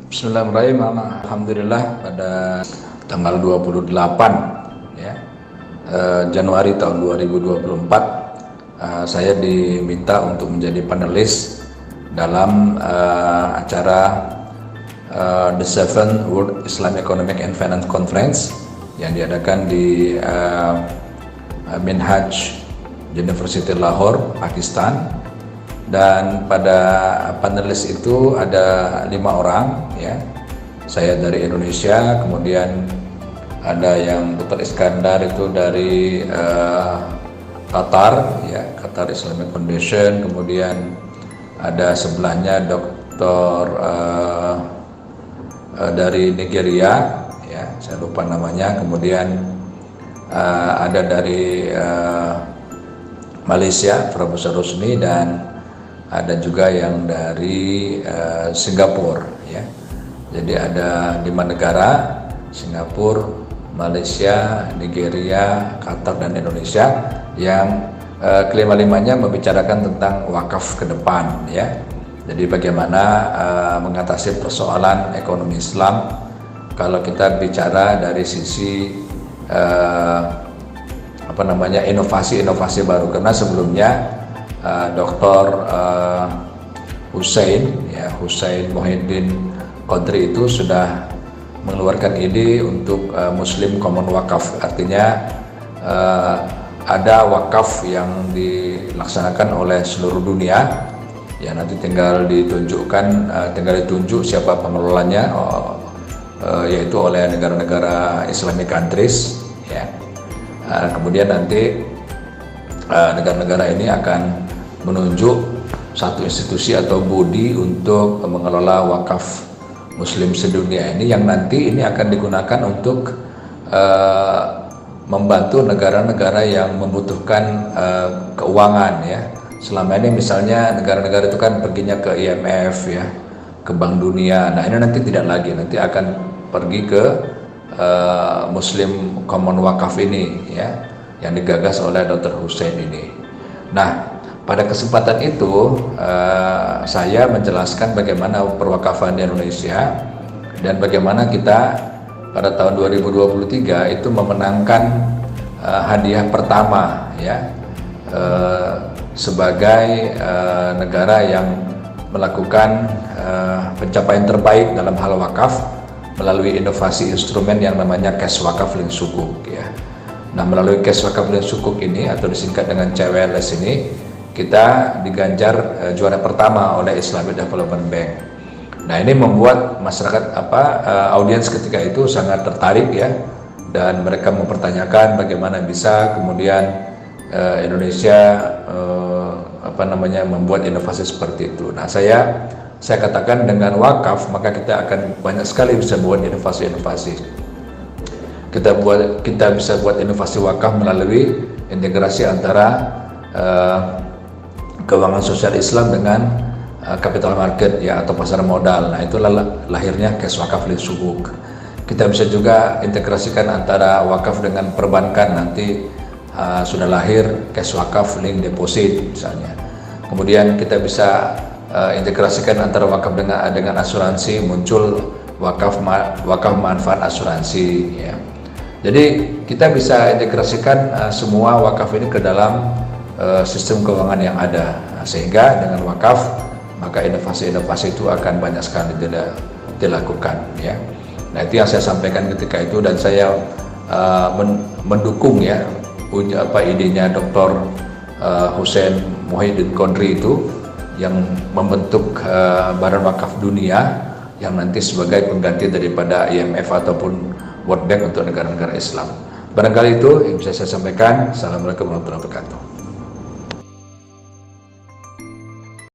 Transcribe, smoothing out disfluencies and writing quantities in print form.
Bismillahirrahmanirrahim. Alhamdulillah pada tanggal 28 ya, Januari tahun 2024 saya diminta untuk menjadi panelis dalam acara The Seventh World Islamic Economic and Finance Conference yang diadakan di Minhaj University Lahore, Pakistan. Dan pada panelis itu ada 5 orang ya. Saya dari Indonesia, kemudian ada yang Dr. Iskandar itu dari Qatar ya, Qatar Islamic Foundation, kemudian ada sebelahnya Dr. Dari Nigeria ya, saya lupa namanya, kemudian ada dari Malaysia, Profesor Rusni, dan ada juga yang dari Singapura ya. Jadi ada 5 negara, Singapura, Malaysia, Nigeria, Qatar, dan Indonesia, yang kelima-limanya membicarakan tentang wakaf ke depan ya. Jadi bagaimana mengatasi persoalan ekonomi Islam kalau kita bicara dari sisi inovasi-inovasi baru, karena sebelumnya Dr. Hussein Muhyiddin Qadri itu sudah mengeluarkan ide untuk Muslim Common Wakaf, artinya ada wakaf yang dilaksanakan oleh seluruh dunia ya, nanti tinggal ditunjuk siapa pengelolanya, yaitu oleh negara-negara Islamic countries ya. Kemudian nanti negara-negara ini akan menunjuk satu institusi atau bodi untuk mengelola wakaf Muslim sedunia ini, yang nanti ini akan digunakan untuk membantu negara-negara yang membutuhkan keuangan ya. Selama ini misalnya negara-negara itu kan perginya ke IMF ya, ke Bank Dunia. Nah ini nanti tidak lagi, nanti akan pergi ke Muslim Common Wakaf ini ya, yang digagas oleh Dr. Hussein ini. Nah, pada kesempatan itu saya menjelaskan bagaimana perwakafan di Indonesia dan bagaimana kita pada tahun 2023 itu memenangkan hadiah pertama ya, sebagai negara yang melakukan pencapaian terbaik dalam hal wakaf melalui inovasi instrumen yang namanya Cash Wakaf Link Sukuk ya. Nah, melalui Cash Wakaf Link Sukuk ini atau disingkat dengan CWLS ini, kita diganjar juara pertama oleh Islamic Development Bank. Nah, ini membuat masyarakat audiens ketika itu sangat tertarik ya, dan mereka mempertanyakan bagaimana bisa kemudian Indonesia membuat inovasi seperti itu. Nah, saya katakan dengan wakaf maka kita akan banyak sekali bisa buat inovasi-inovasi. Kita bisa buat inovasi wakaf melalui integrasi antara keuangan sosial Islam dengan capital market ya, atau pasar modal. Nah, itulah lahirnya Cash Wakaf Link Sukuk. Kita bisa juga integrasikan antara wakaf dengan perbankan, nanti sudah lahir Cash Wakaf Link Deposit misalnya. Kemudian kita bisa integrasikan antara wakaf dengan asuransi, muncul wakaf manfaat asuransi ya. Jadi kita bisa integrasikan semua wakaf ini ke dalam sistem keuangan yang ada, sehingga dengan wakaf maka inovasi-inovasi itu akan banyak sekali dilakukan ya. Nah, itu yang saya sampaikan ketika itu, dan saya mendukung ya idenya Dr. Hussein Muhyiddin Qadri itu yang membentuk Badan Wakaf Dunia yang nanti sebagai pengganti daripada IMF ataupun World Bank untuk negara-negara Islam. Barangkali itu yang bisa saya sampaikan. Assalamualaikum warahmatullahi wabarakatuh.